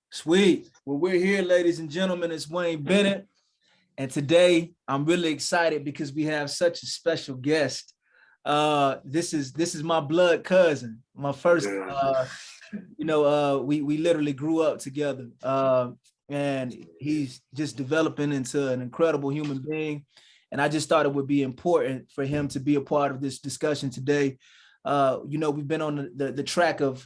Sweet. Well, we're here, ladies and gentlemen. It's Wayne Bennett. And today I'm really excited because we have such a special guest. This is my blood cousin. My first, we literally grew up together. And he's just developing into an incredible human being. And I just thought it would be important for him to be a part of this discussion today. We've been on the track of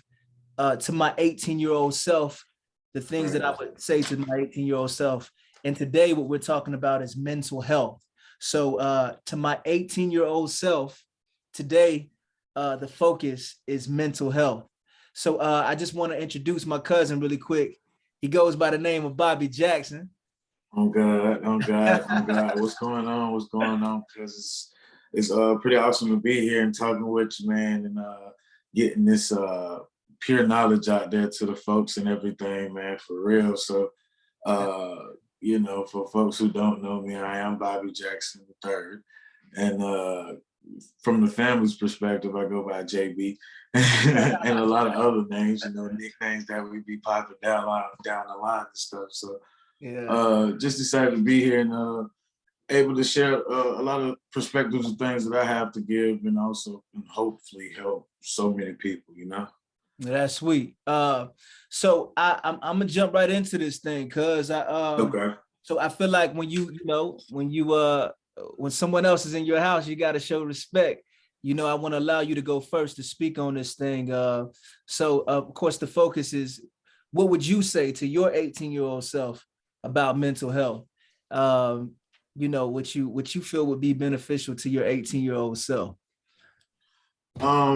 to my 18-year-old self, the things that I would say to my 18-year-old self. And today what we're talking about is mental health. So to my 18-year-old self, today the focus is mental health. So I just want to introduce my cousin really quick. He goes by the name of Bobbie Jackson. Oh God, oh God, oh God. What's going on? What's going on? Because it's pretty awesome to be here and talking with you, man, and getting this pure knowledge out there to the folks and everything, man, for real. So for folks who don't know me, I am Bobbie Jackson III. And from the family's perspective, I go by JB and a lot of other names, nicknames that we be popping down the line and stuff. So just decided to be here and able to share a lot of perspectives and things that I have to give, and also and hopefully help so many people, That's sweet. So I'm gonna jump right into this thing, cause Okay. So I feel like when someone else is in your house, you got to show respect. I want to allow you to go first to speak on this thing. So of course the focus is, what would you say to your 18-year-old self about mental health? What you feel would be beneficial to your 18-year-old self? I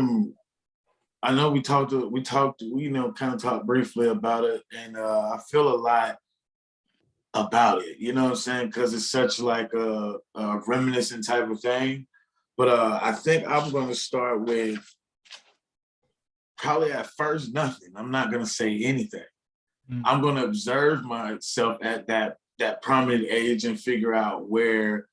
know we kind of talked briefly about it, and I feel a lot about it, you know what I'm saying? Because it's such like a reminiscent type of thing. But I think I'm going to start with probably at first nothing. I'm not going to say anything. I'm going to observe myself at that prominent age and figure out where,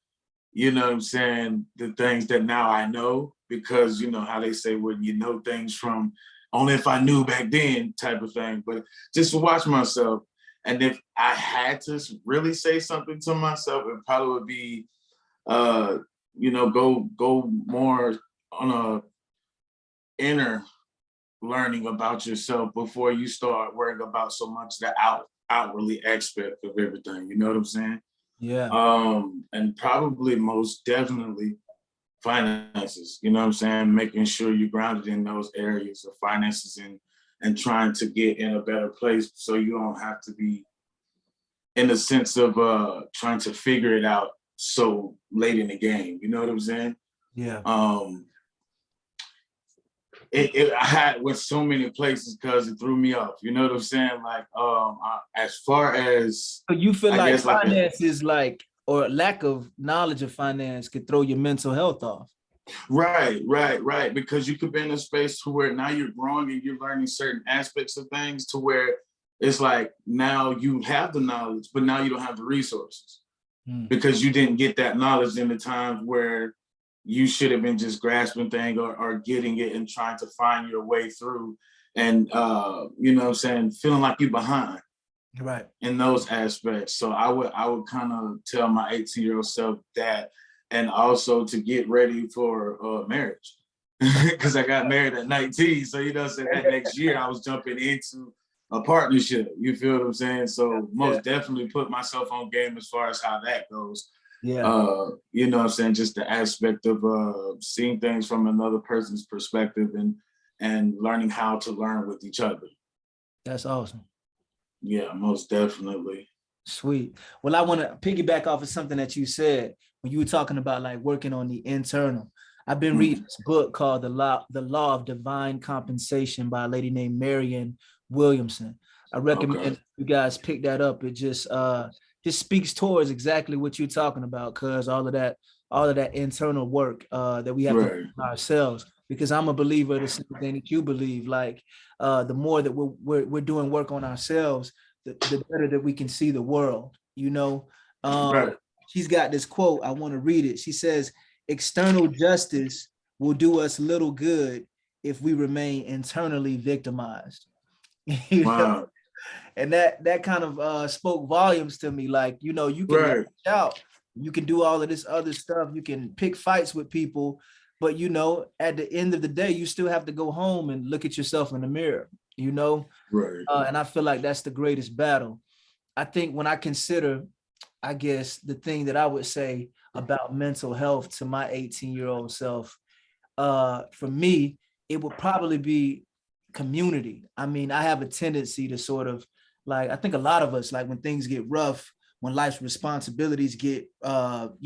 the things that now I know, because how they say when you know things from only if I knew back then type of thing. But just to watch myself. And if I had to really say something to myself, it probably would be, go more on a inner learning about yourself before you start worrying about so much the outwardly aspect of everything. You know what I'm saying? Yeah. And probably most definitely finances. You know what I'm saying? Making sure you're grounded in those areas of finances and trying to get in a better place so you don't have to be in the sense of trying to figure it out so late in the game. You know what I'm saying? Yeah. I had went so many places because it threw me off. You know what I'm saying? Like, as far as, so you feel like finances, or lack of knowledge of finance, could throw your mental health off. Right. Because you could be in a space to where now you're growing and you're learning certain aspects of things to where it's like now you have the knowledge, but now you don't have the resources because you didn't get that knowledge in the times where you should have been just grasping things or getting it and trying to find your way through. And, feeling like you're behind. Right. In those aspects. So I would kind of tell my 18-year-old self that, and also to get ready for marriage, because I got married at 19. So that next year I was jumping into a partnership. You feel what I'm saying? So most definitely put myself on game as far as how that goes. Yeah. You know what I'm saying? Just the aspect of seeing things from another person's perspective and learning how to learn with each other. That's awesome. Yeah, most definitely. Sweet. Well, I want to piggyback off of something that you said when you were talking about like working on the internal. I've been reading this book called The Law of Divine Compensation by a lady named Marianne Williamson. I recommend you guys pick that up. It just speaks towards exactly what you're talking about, because all of that internal work that we have to do ourselves. Because I'm a believer of the same thing that you believe. Like the more that we're doing work on ourselves, the better that we can see the world. She's got this quote. I want to read it. She says, "External justice will do us little good if we remain internally victimized." Wow. And that kind of spoke volumes to me. Like, you know, you can lash Right. out, you can do all of this other stuff, you can pick fights with people, but you know, at the end of the day, you still have to go home and look at yourself in the mirror, you know. Right. And I feel like that's the greatest battle. I think when I consider, I guess, the thing that I would say about mental health to my 18-year-old self, for me, it would probably be community. I mean, I have a tendency to sort of, like, I think a lot of us, like when things get rough, when life's responsibilities get, Hectic.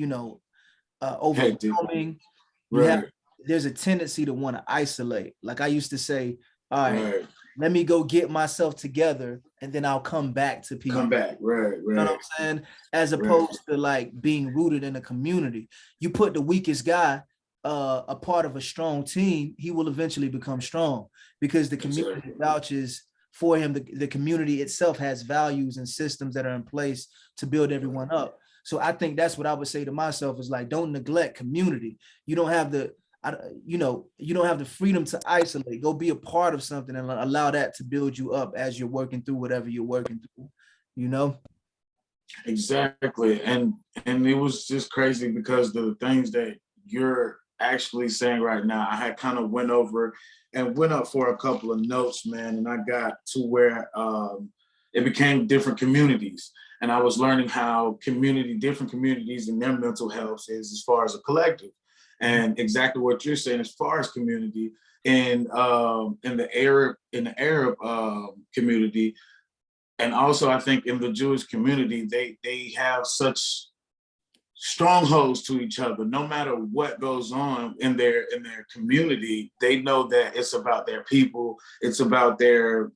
overwhelming, you have, Right. there's a tendency to want to isolate. Like I used to say, all right, Right. let me go get myself together and then I'll come back to Come people. back. Right. You know what Right. I'm saying? As Right. opposed to like being rooted in a community. You put the weakest guy a part of a strong team, he will eventually become strong because the community Exactly. vouches for him. The community itself has values and systems that are in place to build everyone up. So I think that's what I would say to myself is like, don't neglect community. You don't have the, you don't have the freedom to isolate. Go be a part of something and allow that to build you up as you're working through whatever you're working through, you know? Exactly. And it was just crazy because the things that you're actually saying right now, I had kind of went over and went up for a couple of notes, man, and I got to where it became different communities. And I was learning how different communities and their mental health is as far as a collective. And exactly what you're saying as far as community in the Arab community, and also I think in the Jewish community, they have such strongholds to each other. No matter what goes on in their community, they know that it's about their people. It's about their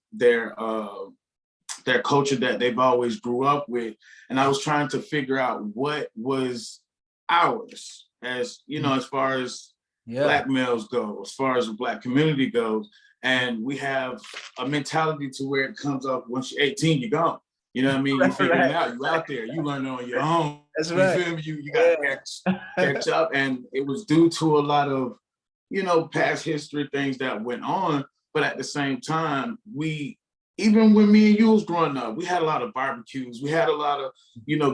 culture that they've always grew up with. And I was trying to figure out what was ours, as you know, as far as Yeah. Black males go, as far as the Black community goes. And we have a mentality to where it comes off once you're 18, you're gone. You know what I mean? You figuring it Right. out. You out there. You learning on your own. That's You right. feel me? You got to Yeah. catch up. And it was due to a lot of, past history, things that went on. But at the same time, even when me and you was growing up, we had a lot of barbecues. We had a lot of,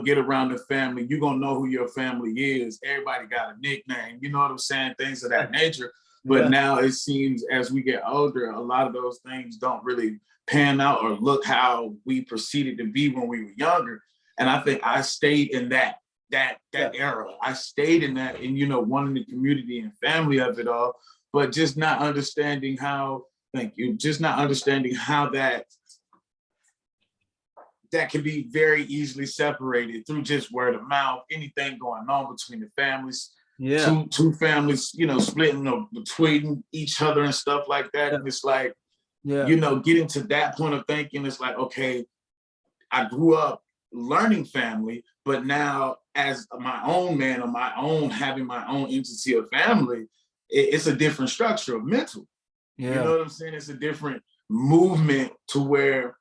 get around the family. You're going to know who your family is. Everybody got a nickname. You know what I'm saying? Things of that nature. But Yeah. now it seems as we get older, a lot of those things don't really pan out or look how we proceeded to be when we were younger. And I think I stayed in that era. I stayed in that and, wanting the community and family of it all, but just not understanding how, thank you, just not understanding how that can be very easily separated through just word of mouth, anything going on between the families, Yeah. two families, splitting between each other and stuff like that. Yeah. And it's like, Yeah. getting to that point of thinking, it's like, okay, I grew up learning family, but now as my own man on my own, having my own entity of family, it's a different structure of mental. You Yeah. know what I'm saying? It's a different movement to where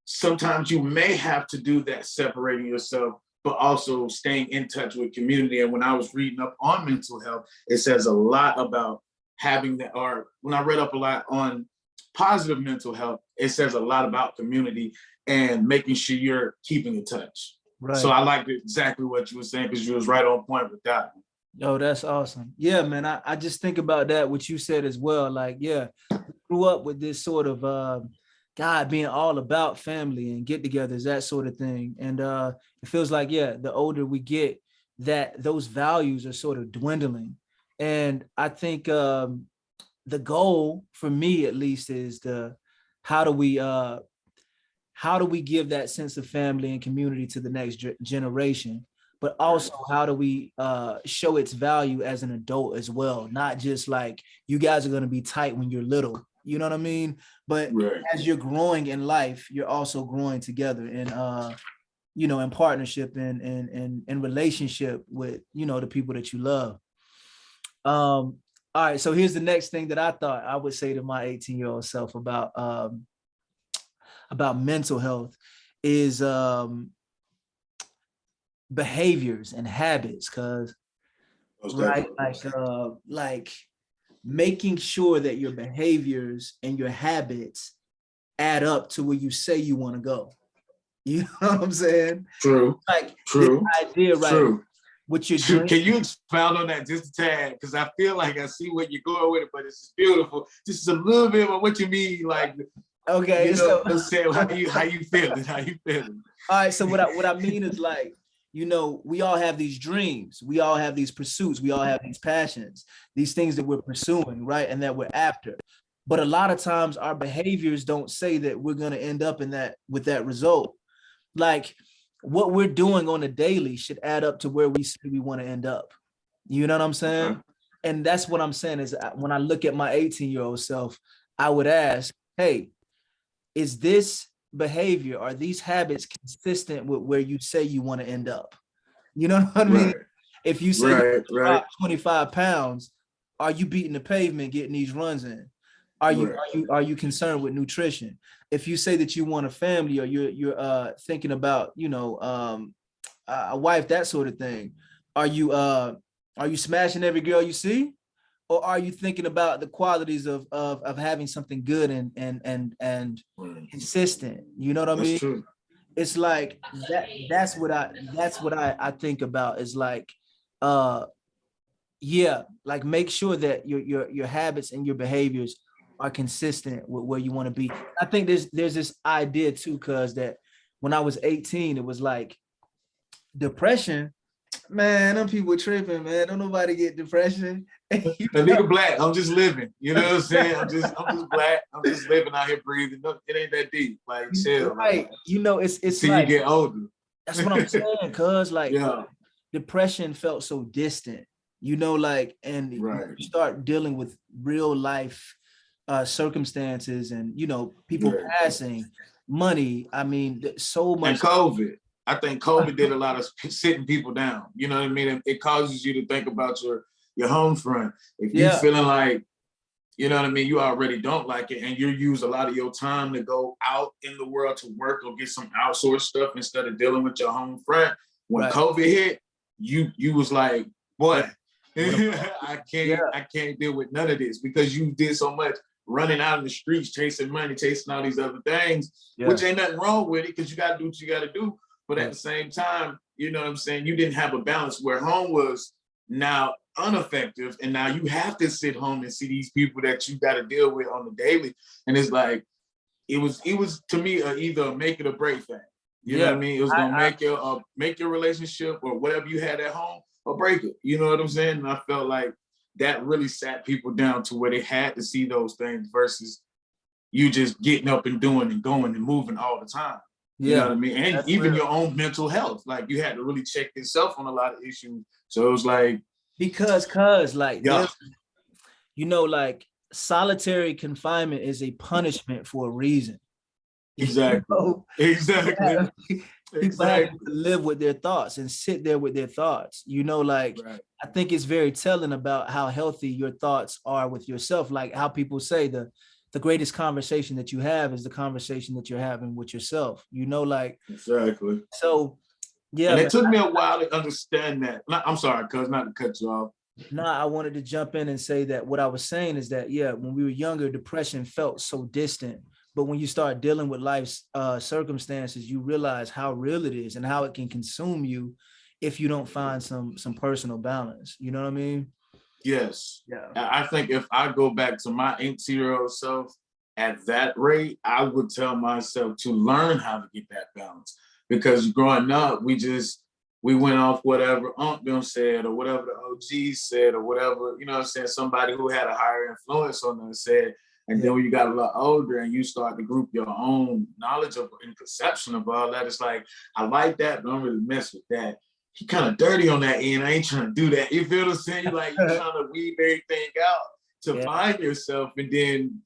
sometimes you may have to do that separating yourself, but also staying in touch with community. And when I was reading up on mental health, it says a lot about having that, or when I read up a lot on positive mental health, it says a lot about community and making sure you're keeping in touch. So Right. I liked exactly what you were saying because you was right on point with that. Oh, that's awesome. Yeah, man. I just think about that, what you said as well. Like, yeah, we grew up with this sort of God being all about family and get-togethers, that sort of thing. And it feels like, yeah, the older we get, that those values are sort of dwindling. And I think the goal for me at least is how do we how do we give that sense of family and community to the next generation, but also how do we show its value as an adult as well, not just like you guys are going to be tight when you're little, you know what I mean, but Right. as you're growing in life, you're also growing together in in partnership and in relationship with the people that you love. All right, so here's the next thing that I thought I would say to my 18-year-old self about mental health is behaviors and habits, because Most right, definitely. like making sure that your behaviors and your habits add up to where you say you want to go. You know what I'm saying? True. Like this True. idea, right? True. What you're True. doing. Can you expound on that just a tad? Because I feel like I see what you're going with it, but it's beautiful. Just a little bit of what you mean, like, okay, you know so what I'm saying? How you feeling? How you feeling? all right, so what I mean is, like, you know, we all have these dreams, we all have these pursuits, we all have these passions, these things that we're pursuing, right? And that we're after. But a lot of times our behaviors don't say that we're going to end up in that with that result. Like what we're doing on a daily should add up to where we say we want to end up. You know what I'm saying? Okay. And that's what I'm saying is when I look at my 18-year-old self, I would ask, hey, is this behavior, are these habits consistent with where you say you want to end up? You know what I mean? Right. If you say Right. you Right. 25 pounds, are you beating the pavement getting these runs in? Right. Are you concerned with nutrition? If you say that you want a family, or you're thinking about, you know, a wife, that sort of thing, are you smashing every girl you see? Or are you thinking about the qualities of having something good and Right. consistent? You know what I That's mean? true. It's like that's what I think about is like, uh yeah, like make sure that your habits and your behaviors are consistent with where you want to be. I think there's this idea too, cuz that when I was 18, it was like depression. Man, them people tripping, man. Don't nobody get depression. You The know? nigga black. I'm just living. You know what I'm saying? I'm just black. I'm just living out here breathing. No, it ain't that deep. Like chill. Right. Like You know, it's until you like get older. that's what I'm saying, cuz like Yeah. depression felt so distant, you know, like, and you Right. start dealing with real life circumstances and, you know, people Right. passing, money. I mean, so And much. COVID. I think COVID did a lot of sitting people down. You know what I mean? It causes you to think about your home front. If you Yeah. feeling like, you know what I mean, you already don't like it, and you use a lot of your time to go out in the world to work or get some outsourced stuff instead of dealing with your home front. When Right. COVID hit, you was like, boy, What I yeah. can't deal with none of this because you did so much running out in the streets, chasing money, chasing all these other things, Yeah. which ain't nothing wrong with it because you got to do what you got to do. But at Yeah. the same time, you know what I'm saying? You didn't have a balance where home was now ineffective, and now you have to sit home and see these people that you got to deal with on the daily. And it's like it was to me either a make it or break thing. You know Yeah. what I mean? It was gonna make your relationship or whatever you had at home or break it. You know what I'm saying? And I felt like that really sat people down to where they had to see those things versus you just getting up and doing and going and moving all the time. You know Yeah. what I mean? And That's even real. your own mental health, like you had to really check yourself on a lot of issues. So it was like, Because like yeah, there's, you know, like solitary confinement is a punishment for a reason. You exactly, know, exactly, people have to exactly. live with their thoughts and sit there with their thoughts. You know, like Right. I think it's very telling about how healthy your thoughts are with yourself. Like how people say the greatest conversation that you have is the conversation that you're having with yourself. You know, like Exactly. so. Yeah, And it man. took me a while to understand that. I'm sorry, cuz not to cut you off. Nah, I wanted to jump in and say that what I was saying is that, yeah, when we were younger, depression felt so distant. But when you start dealing with life's circumstances, you realize how real it is and how it can consume you if you don't find some personal balance. You know what I mean? Yes. Yeah. I think if I go back to my 18-year-old self at that rate, I would tell myself to learn how to get that balance. Because growing up, we went off whatever Unc them said or whatever the OGs said or whatever, you know what I'm saying, somebody who had a higher influence on them said. And Yeah. then when you got a lot older and you start to group your own knowledge of and perception of all that, it's like, I like that, but I don't really mess with that. He kind of dirty on that end. I ain't trying to do that. You feel what I'm saying? Like you trying to weed everything out to Yeah. find yourself, and then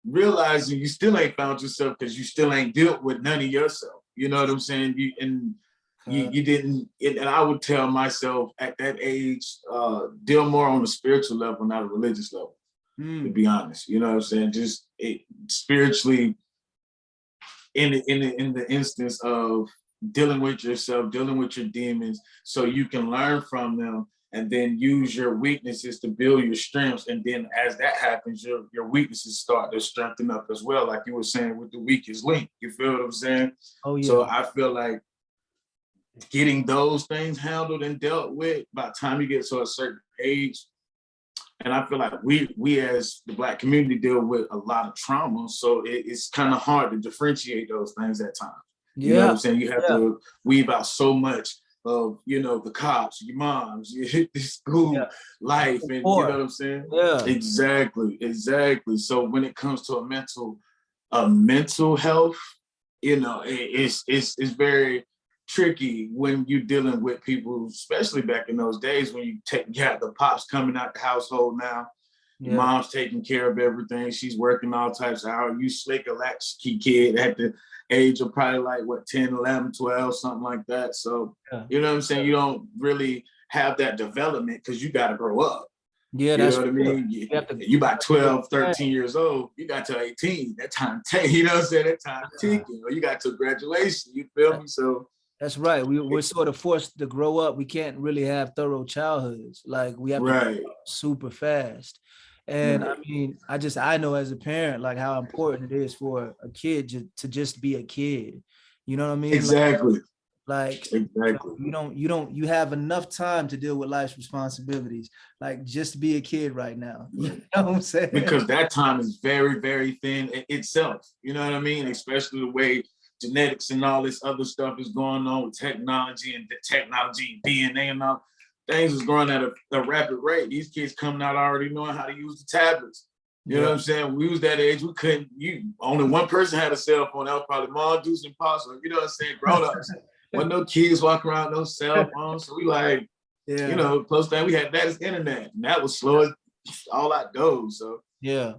realizing you still ain't found yourself because you still ain't dealt with none of yourself. You know what I'm saying? You didn't. And I would tell myself at that age, deal more on a spiritual level, not a religious level. To be honest, you know what I'm saying? Just spiritually in the instance of dealing with yourself, dealing with your demons, so you can learn from them and then use your weaknesses to build your strengths. And then as that happens, your weaknesses start to strengthen up as well, like you were saying with the weakest link. You feel what I'm saying? Oh, yeah. So I feel like getting those things handled and dealt with by the time you get to a certain age. And I feel like we as the Black community deal with a lot of trauma. So it's kind of hard to differentiate those things at times. Yeah. You know what I'm saying? You have to weave out so much of, you know, the cops, your moms, the school life, and you know what I'm saying? Yeah. Exactly. So when it comes to a mental health, you know, it's very tricky when you're dealing with people, especially back in those days when you have the pops coming out the household now. Your mom's taking care of everything. She's working all types of hours. You slick a latchkey kid at the age of probably like what, 10, 11, 12, something like that. So, you know what I'm saying? You don't really have that development because you got to grow up. Yeah, you that's know what I mean? You about 12, 13 years old, you got to 18. That time, you know what I'm saying? That time ticking. Or you got to graduation. You feel me? So that's right. We're sort of forced to grow up. We can't really have thorough childhoods. Like we have to grow up super fast. And I mean, I know as a parent, like how important it is for a kid to just be a kid. You know what I mean? Exactly. Like exactly. You have enough time to deal with life's responsibilities. Like just be a kid right now. You know what I'm saying? Because that time is very, very thin itself. You know what I mean? Especially the way genetics and all this other stuff is going on with technology and the technology, DNA and all. Things is growing at a rapid rate. These kids coming out already knowing how to use the tablets. You know what I'm saying? We was that age, we couldn't, only one person had a cell phone. That was probably mom, Deuce, and Possum. You know what I'm saying? Grown-ups. Wasn't no kids walking around, no cell phones. So we like, you know, close to that, we had that as internet. And that was slow as all that goes. So yeah.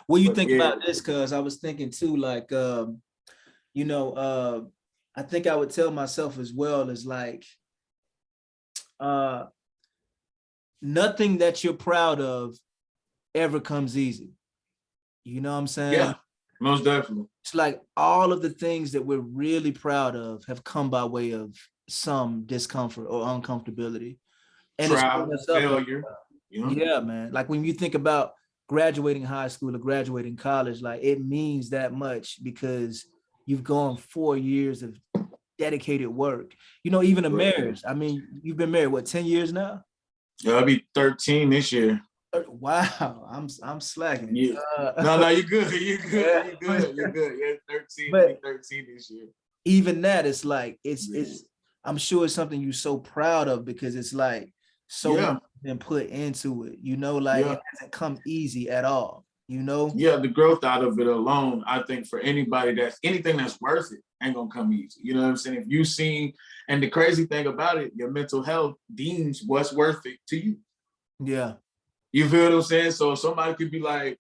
What you think about this? Cause I was thinking too, like you know, I think I would tell myself as well as like nothing that you're proud of ever comes easy. You know what I'm saying? Yeah, most definitely. It's like all of the things that we're really proud of have come by way of some discomfort or uncomfortability. And trial, it's failure. You know? Yeah, man. Like when you think about graduating high school or graduating college, like it means that much because you've gone 4 years of dedicated work. You know, even a marriage. I mean, you've been married, what, 10 years now? Yeah, I'll be 13 this year. Wow, I'm slacking. Yeah. No, you're good. You're good. You're good. Yeah, 13, But 13 this year. Even that, it's like it's I'm sure it's something you're so proud of because it's like so much been put into it, you know, like it hasn't come easy at all, you know? Yeah, the growth out of it alone, I think for anybody anything that's worth it ain't gonna come easy. You know what I'm saying? If you've seen, and the crazy thing about it, your mental health deems what's worth it to you. Yeah. You feel what I'm saying? So somebody could be like,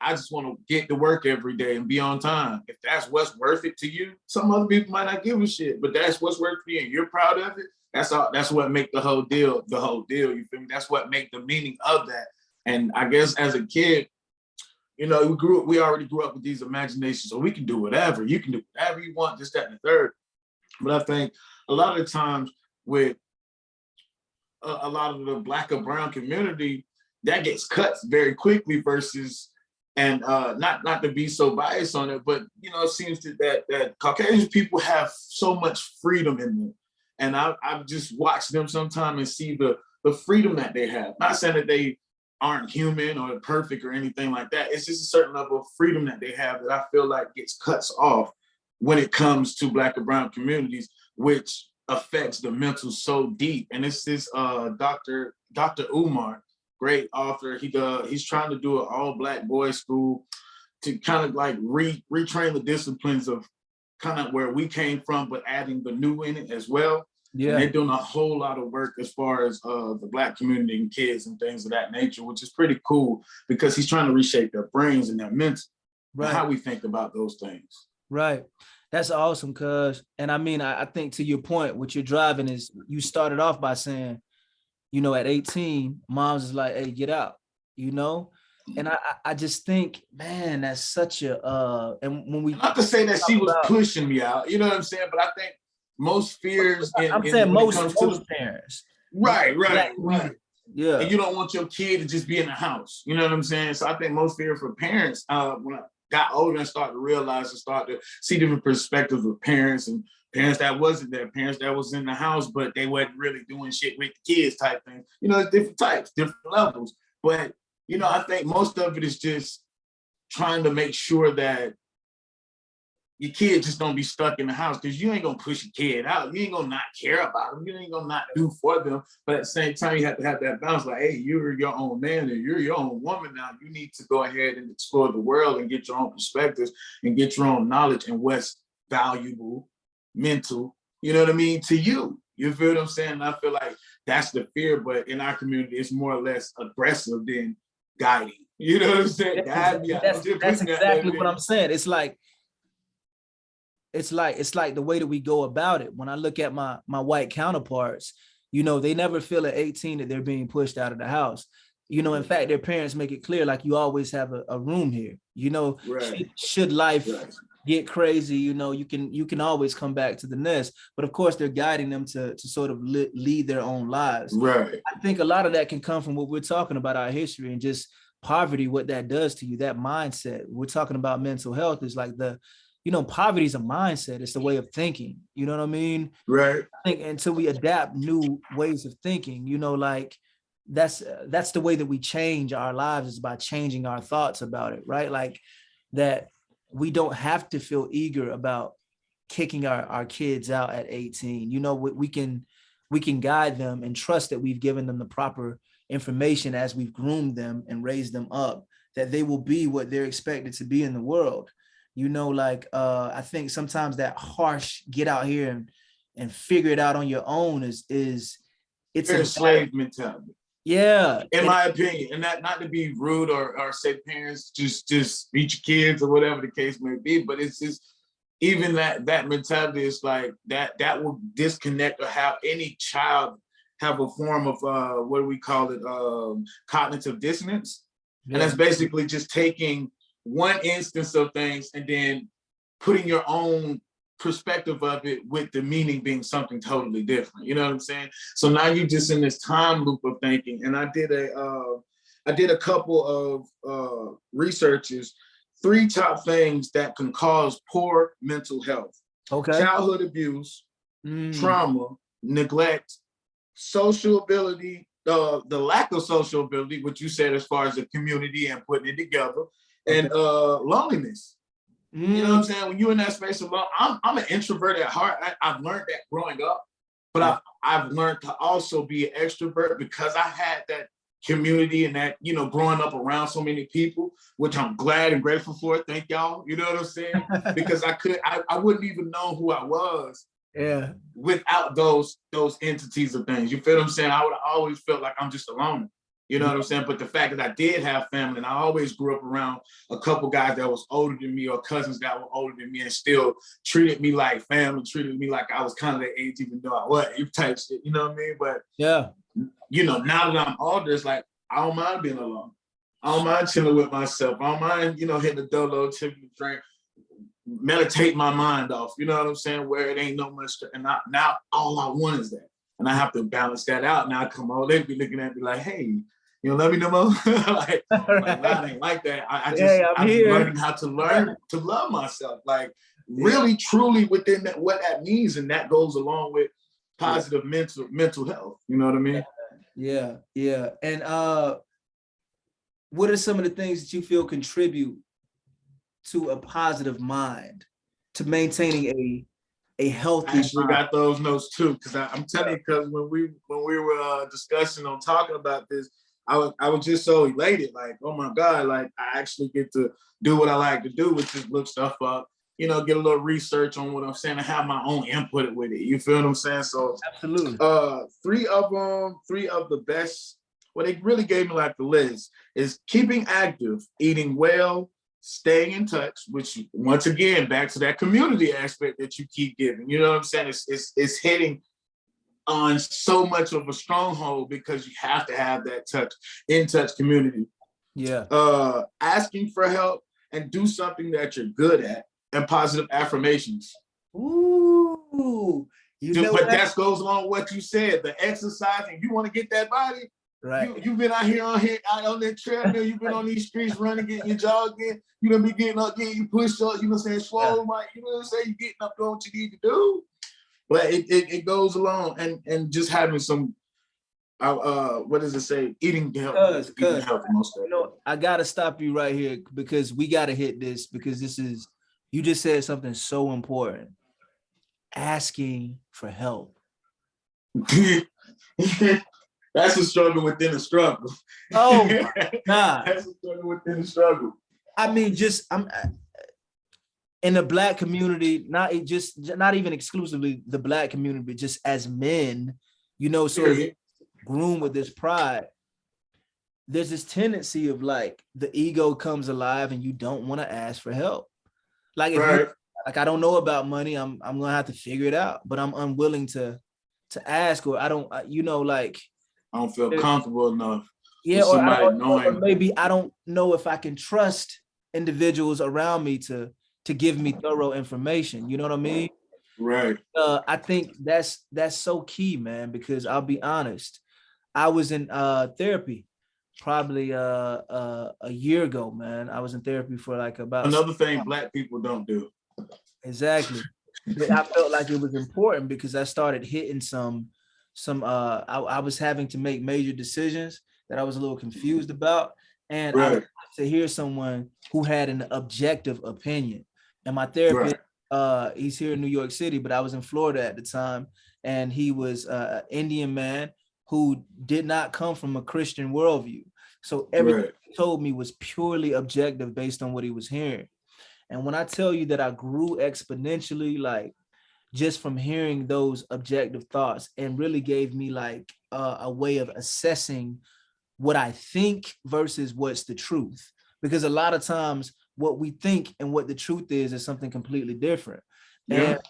I just want to get to work every day and be on time. If that's what's worth it to you, some other people might not give a shit, but that's what's worth it for you and you're proud of it. That's what make the whole deal, you feel me? That's what make the meaning of that. And I guess as a kid, you know, we already grew up with these imaginations, so we can do whatever. You can do whatever you want, just that and the third. But I think a lot of the times with a lot of the Black or brown community, that gets cut very quickly versus, and not to be so biased on it, but you know, it seems that Caucasian people have so much freedom in them. And I've just watched them sometimes and see the freedom that they have. Not saying that they aren't human or perfect or anything like that. It's just a certain level of freedom that they have that I feel like gets cuts off when it comes to Black or brown communities, which affects the mental so deep. And it's this Dr. Umar, great author. He's trying to do an all Black boys school to kind of like retrain the disciplines of kind of where we came from, but adding the new in it as well. Yeah. And they're doing a whole lot of work as far as the Black community and kids and things of that nature, which is pretty cool because he's trying to reshape their brains and their mental, and how we think about those things. Right. That's awesome, cuz. And I mean, I think to your point, what you're driving is you started off by saying, you know, at 18, moms is like, hey, get out, you know? And I just think, man, that's such a, and when we. Not to say that she was pushing me out, you know what I'm saying? But I think most fears. I'm saying most parents. Right. Yeah. And you don't want your kid to just be in the house. You know what I'm saying? So I think most fear for parents, when I got older and started to realize and start to see different perspectives of parents and parents that wasn't there, parents that was in the house, but they wasn't really doing shit with the kids type thing. You know, it's different types, different levels. But, you know, I think most of it is just trying to make sure that your kid just don't be stuck in the house, because you ain't gonna push your kid out. You ain't gonna not care about them. You ain't gonna not do for them. But at the same time, you have to have that balance. Like, hey, you're your own man and you're your own woman now. You need to go ahead and explore the world and get your own perspectives and get your own knowledge and what's valuable, mental, you know what I mean, to you. You feel what I'm saying? And I feel like that's the fear, but in our community, it's more or less aggressive than guiding. You know what I'm saying? That's exactly what I'm saying. It's like the way that we go about it. When I look at my white counterparts, you know, they never feel at 18 that they're being pushed out of the house. You know, in fact, their parents make it clear, like, you always have a room here. You know, should life get crazy, you know, you can always come back to the nest. But of course, they're guiding them to sort of lead their own lives. Right. I think a lot of that can come from what we're talking about, our history and just poverty, what that does to you, that mindset. We're talking about mental health is like you know, poverty is a mindset. It's a way of thinking. You know what I mean? Right. I think until we adapt new ways of thinking, you know, like that's the way that we change our lives, is by changing our thoughts about it, right? Like that we don't have to feel eager about kicking our kids out at 18. You know, we can guide them and trust that we've given them the proper information as we've groomed them and raised them up, that they will be what they're expected to be in the world. You know, like I think sometimes that harsh get out here and figure it out on your own is it's a slave mentality. Yeah. In my opinion, and that not to be rude or say parents just beat your kids or whatever the case may be, but it's just even that mentality is like that will disconnect or have any child have a form of what do we call it, cognitive dissonance. Yeah. And that's basically just taking one instance of things and then putting your own perspective of it with the meaning being something totally different. You know what I'm saying? So now you're just in this time loop of thinking. And I did a couple of researches, 3 top things that can cause poor mental health. Okay. Childhood abuse, trauma, neglect, social ability, the lack of social ability, which you said as far as the community and putting it together, and loneliness. You know what I'm saying? When you're in that space alone, I'm an introvert at heart. I've learned that growing up, but I've learned to also be an extrovert because I had that community and that, you know, growing up around so many people, which I'm glad and grateful for. Thank y'all. You know what I'm saying? Because I wouldn't even know who I was without those entities of things. You feel what I'm saying? I would have always felt like I'm just alone. You know what I'm saying? But the fact that I did have family, and I always grew up around a couple guys that was older than me or cousins that were older than me and still treated me like family, treated me like I was kind of their age, even though I wasn't, type shit, you know what I mean? But yeah, you know, now that I'm older, it's like, I don't mind being alone. I don't mind chilling with myself. I don't mind, you know, hitting the dolo, tipping the drink, meditate my mind off, you know what I'm saying? Where it ain't no much, and now all I want is that. And I have to balance that out. Now come on, they be looking at me like, hey, you know, love me no more. like nah, it ain't like that. I'm learning how to love myself, like really, truly within that, what that means. And that goes along with positive mental health. You know what I mean? Yeah. And what are some of the things that you feel contribute to a positive mind, to maintaining a healthy I actually got those notes too, because I'm telling you, because when we were discussing on talking about this, I was just so elated, like, oh my God, like I actually get to do what I like to do, which is look stuff up, you know, get a little research on what I'm saying and have my own input with it. You feel what I'm saying? So absolutely. 3 of the best, what they really gave me like the list is keeping active, eating well, staying in touch, which once again, back to that community aspect that you keep giving. You know what I'm saying? It's hitting on so much of a stronghold because you have to have that in touch community. Yeah. Asking for help and do something that you're good at, and positive affirmations. Ooh, You know But that? that goes along with what you said, the exercise, and you want to get that body. Right. You've been out on that treadmill, you've been on these streets running, getting your jogging, you done be getting up, getting you push up, you know what I'm saying, swole, yeah. You know what I'm saying, you getting up doing what you need to do. But it goes along and just having some what does it say? Eating healthy. Eating healthy most of you know, I gotta stop you right here because we gotta hit this because this is you just said something so important. Asking for help. That's a struggle within a struggle. Oh my God. That's a struggle within a struggle. I mean, just I'm in the Black community, not even exclusively the Black community, but just as men, you know, sort of groomed with this pride. There's this tendency of like the ego comes alive and you don't want to ask for help. Like if right. Like I don't know about money, I'm gonna have to figure it out, but I'm unwilling to ask, or I don't, you know, like I don't feel comfortable enough. Yeah, or maybe I don't know if I can trust individuals around me to give me thorough information. You know what I mean? Right. I think that's so key, man, because I'll be honest. I was in therapy probably a year ago, man. I was in therapy for like about another thing Black people don't do. Exactly. But I felt like it was important because I started hitting some I was having to make major decisions that I was a little confused about. And right. I wanted to hear someone who had an objective opinion. And my therapist, right. He's here in New York City, but I was in Florida at the time. And he was an Indian man who did not come from a Christian worldview. So everything right. he told me was purely objective based on what he was hearing. And when I tell you that I grew exponentially, like just from hearing those objective thoughts, and really gave me like a way of assessing what I think versus what's the truth. Because a lot of times what we think and what the truth is something completely different. Yeah. And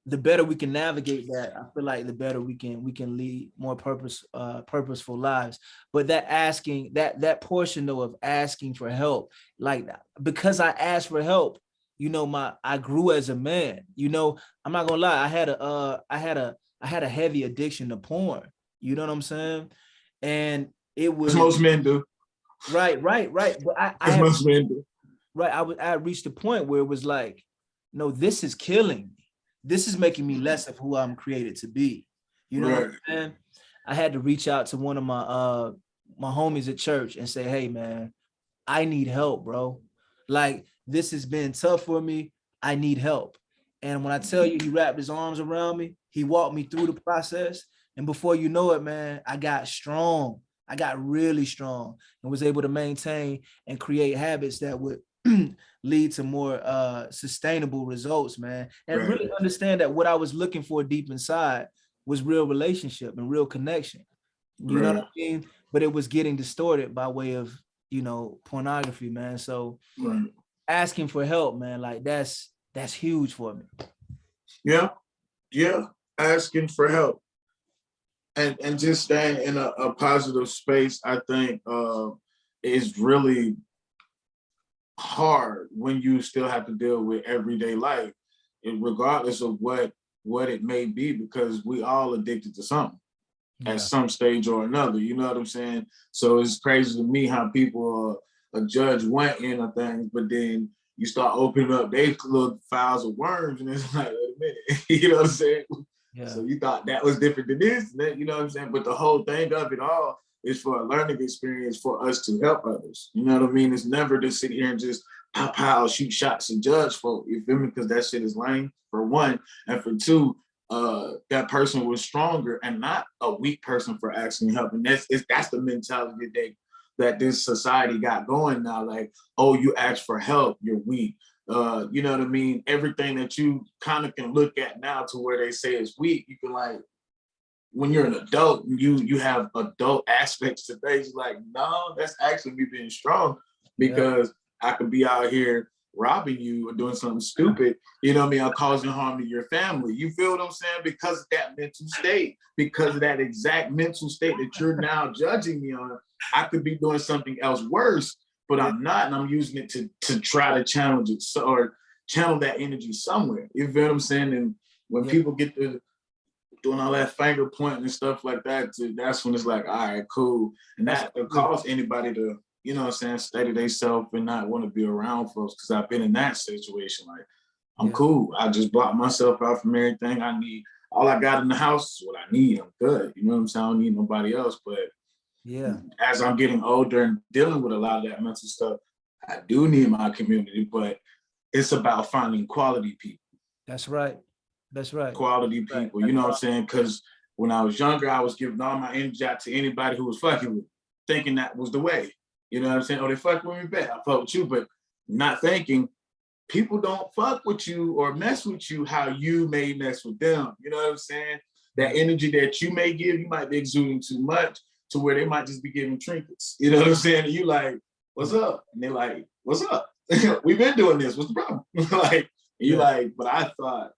the better we can navigate that, I feel like the better we can lead more purposeful lives. But that asking, that portion though of asking for help, like because I asked for help, you know, I grew as a man. You know, I'm not gonna lie, I had a heavy addiction to porn. You know what I'm saying? And it was, as most men do. Right. But as most men do. Right, I reached a point where it was like, no, this is killing me. This is making me less of who I'm created to be. You know right. what I'm saying? I had to reach out to one of my my homies at church and say, hey man, I need help, bro. Like this has been tough for me. I need help. And when I tell you he wrapped his arms around me, he walked me through the process. And before you know it, man, I got strong. I got really strong and was able to maintain and create habits that would lead to more sustainable results, man. And right. really understand that what I was looking for deep inside was real relationship and real connection. You right. know what I mean? But it was getting distorted by way of, you know, pornography, man. So right. asking for help, man, like that's huge for me. Yeah. Asking for help. And just staying in a positive space, I think is really hard when you still have to deal with everyday life, regardless of what it may be, because we all addicted to something at some stage or another. You know what I'm saying? So it's crazy to me how people judge one end of things, but then you start opening up their little files of worms, and it's like, wait a minute, you know what I'm saying? Yeah. So you thought that was different than this, and that, you know what I'm saying? But the whole thing of it all is for a learning experience for us to help others. You know what I mean? It's never to sit here and just pow, shoot shots and judge folk. You feel me? Because that shit is lame, for one. And for two, that person was stronger and not a weak person for asking help. And that's the mentality that this society got going now. Like, oh, you ask for help, you're weak. You know what I mean? Everything that you kind of can look at now to where they say is weak, you can like, when you're an adult, you have adult aspects to things. Like, no, that's actually me being strong, because I could be out here robbing you or doing something stupid, you know what I mean, or causing harm to your family. You feel what I'm saying? Because of that mental state, because of that exact mental state that you're now judging me on, I could be doing something else worse, but I'm not, and I'm using it to try to challenge it or channel that energy somewhere. You feel what I'm saying? And when people get to doing all that finger pointing and stuff like that, that's when it's like, all right, cool. And that will cause anybody to, you know what I'm saying, steady themselves and not want to be around folks. Cause I've been in that situation. Like, I'm cool. I just block myself out from everything I need. All I got in the house is what I need. I'm good. You know what I'm saying? I don't need nobody else. But as I'm getting older and dealing with a lot of that mental stuff, I do need my community, but it's about finding quality people. That's right. That's right. Quality people, you know what I'm saying? Because when I was younger, I was giving all my energy out to anybody who was fucking with me, thinking that was the way. You know what I'm saying? Oh, they fuck with me back. I fuck with you, but not thinking people don't fuck with you or mess with you how you may mess with them. You know what I'm saying? That energy that you may give, you might be exuding too much to where they might just be giving trinkets. You know what I'm saying? And you like, what's up? And they're like, what's up? We've been doing this. What's the problem? Like, you like, but I thought,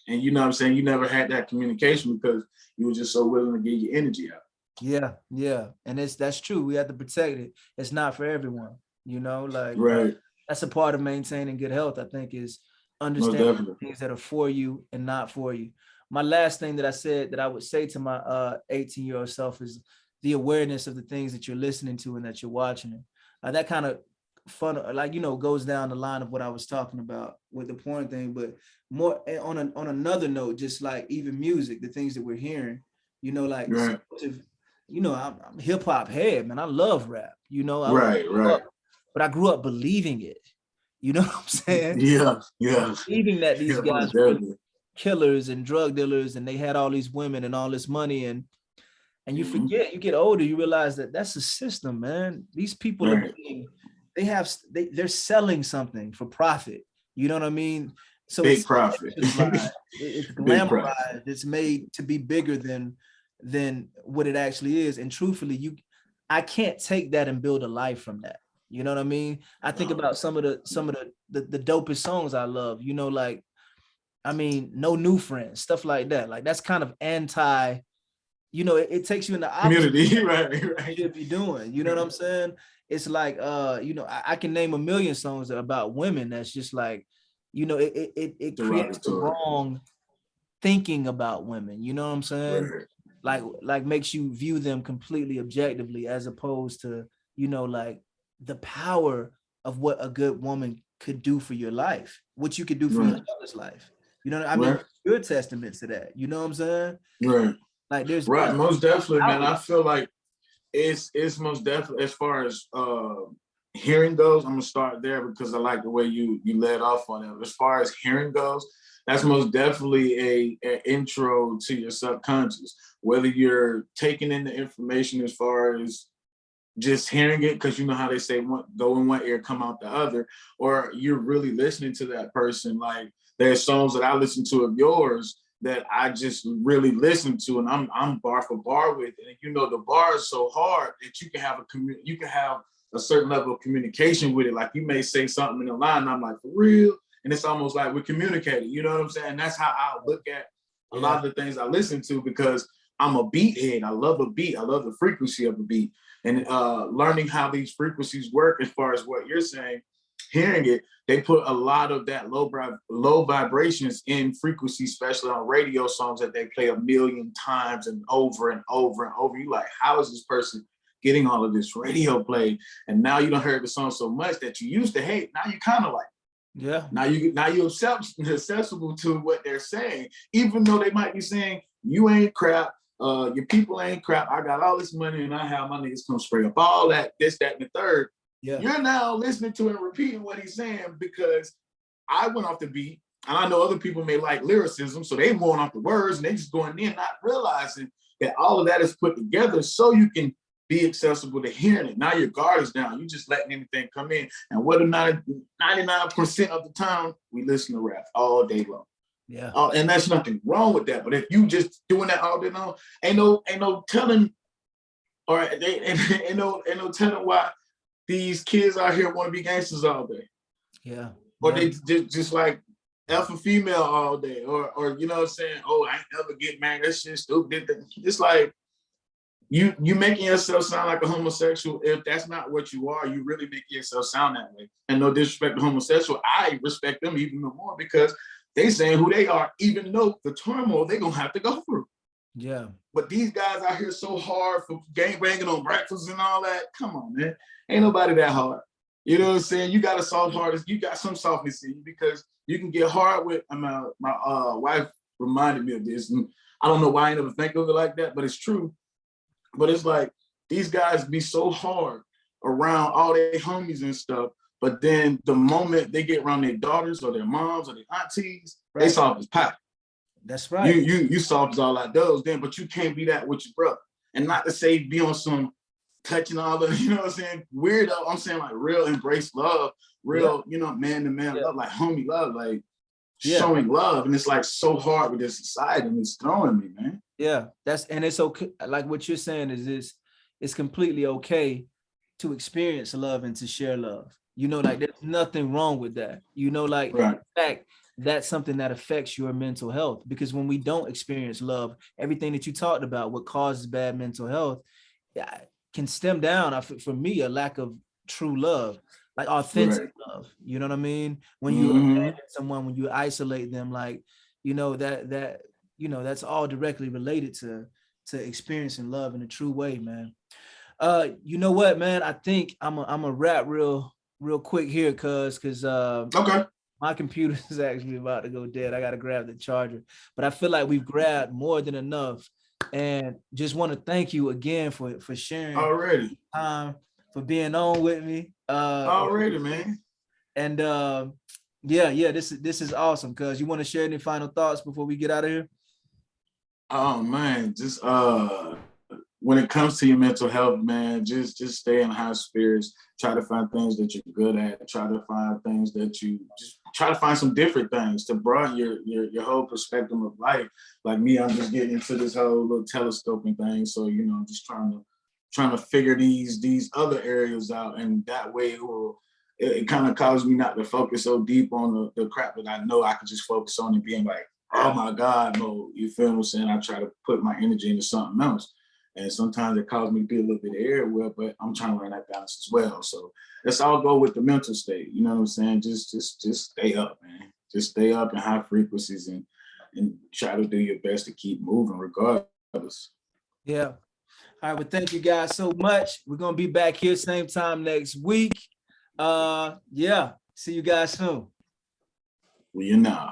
and you know what I'm saying, you never had that communication because you were just so willing to get your energy out. Yeah, yeah. And that's true. We have to protect it. It's not for everyone, you know, like that's a part of maintaining good health, I think, is understanding things that are for you and not for you. My last thing that I said that I would say to my 18-year-old self is the awareness of the things that you're listening to and that you're watching. That kind of fun, like, you know, goes down the line of what I was talking about with the porn thing, but more on another note, just like even music, the things that we're hearing, you know, like, you know, I'm hip hop head, man. I love rap, you know, but I grew up believing it. You know what I'm saying? Yeah. Believing that these guys were killers and drug dealers and they had all these women and all this money, and you forget, you get older, you realize that that's a system, man. These people are being, they're selling something for profit. You know what I mean? So big profit. It's glamorized. It's made to be bigger than what it actually is. And truthfully, I can't take that and build a life from that. You know what I mean? I think about some of the dopest songs I love, you know, like, I mean, No New Friends, stuff like that. Like, that's kind of anti, you know, it takes you in the opposite community, right. You should be doing. You know what I'm saying? It's like, you know, I can name a million songs about women that's just like, you know, it creates the wrong thinking about women. You know what I'm saying? Like makes you view them completely objectively, as opposed to, you know, like the power of what a good woman could do for your life, what you could do for your other's life. You know, I mean, good testaments to that. You know what I'm saying? Right. Like there's most definitely, man. I feel like it's most definitely, as far as hearing goes, I'm gonna start there because I like the way you led off on it. As far as hearing goes, that's most definitely an intro to your subconscious. Whether you're taking in the information as far as just hearing it, because you know how they say, go in one ear, come out the other, or you're really listening to that person. Like, there's songs that I listen to of yours that I just really listen to, and I'm bar for bar with it. And you know, the bar is so hard that you can have a certain level of communication with it. Like, you may say something in the line, and I'm like, for real? And it's almost like we're communicating, you know what I'm saying? That's how I look at a lot of the things I listen to, because I'm a beat head. I love a beat. I love the frequency of a beat. And learning how these frequencies work, as far as what you're saying, hearing it, they put a lot of that low vibrations in frequency, especially on radio songs that they play a million times and over and over and over. You like, how is this person getting all of this radio play? And now you don't heard the song so much that you used to hate. Now you kind of like, now you're accessible to what they're saying, even though they might be saying you ain't crap, your people ain't crap, I got all this money and I have my niggas come spray up all that, this, that, and the third. You're now listening to and repeating what he's saying because I went off the beat, and I know other people may like lyricism, so they going off the words and they just going in, not realizing that all of that is put together so you can be accessible to hearing it. Now your guard is down. You just letting anything come in. And what 99% of the time, we listen to rap all day long. And that's nothing wrong with that. But if you just doing that all day long, ain't no telling, or ain't no telling why these kids out here want to be gangsters all day. Or they just like F a female all day, or you know what I'm saying? Oh, I ain't never get married. That shit stupid. It's like you making yourself sound like a homosexual. If that's not what you are, you really make yourself sound that way. And no disrespect to homosexual, I respect them even more because they saying who they are, even though the turmoil they're gonna have to go through. Yeah. But these guys out here so hard for gang banging on breakfast and all that. Come on, man. Ain't nobody that hard. You know what I'm saying? You got a soft heart. You got some softness in you because you can get hard with. My wife reminded me of this, and I don't know why I never think of it like that, but it's true. But it's like these guys be so hard around all their homies and stuff, but then the moment they get around their daughters or their moms or their aunties, right, they soft as pie. That's right. You soft as all that does then, but you can't be that with your brother. And not to say be on some touching all the, you know what I'm saying, weirdo. I'm saying like real embrace love, real, you know, man to man love, like homie love, like showing love. And it's like so hard with this society, and it's throwing me, man. Yeah, and it's okay. Like what you're saying is this, it's completely okay to experience love and to share love. You know, like there's nothing wrong with that. You know, like in fact, that's something that affects your mental health, because when we don't experience love, everything that you talked about, what causes bad mental health, can stem down, for me, a lack of true love, like authentic love. You know what I mean? When you abandon someone, when you isolate them, like, you know, that you know, that's all directly related to experiencing love in a true way, man. You know what, man? I think I'm a wrap real quick here, cause okay, my computer is actually about to go dead. I got to grab the charger, but I feel like we've grabbed more than enough, and just want to thank you again for sharing already time, for being on with me. Already, man. And yeah, this is awesome. Cause you want to share any final thoughts before we get out of here? Oh man, just when it comes to your mental health, man, just stay in high spirits. Try to find things that you're good at. Try to find things that you just try to find some different things to broaden your whole perspective of life. Like me, I'm just getting into this whole little telescoping thing. So, you know, I'm just trying to figure these other areas out, and that way it kind of causes me not to focus so deep on the crap that I know I could just focus on and being like, oh my God, no, you feel what I'm saying? I try to put my energy into something else. And sometimes it causes me to be a little bit everywhere, but I'm trying to learn that balance as well. So let's all go with the mental state. You know what I'm saying? Just stay up, man. Just stay up in high frequencies and try to do your best to keep moving regardless. Yeah. All right. Well, thank you guys so much. We're going to be back here same time next week. Yeah. See you guys soon. Well, you know.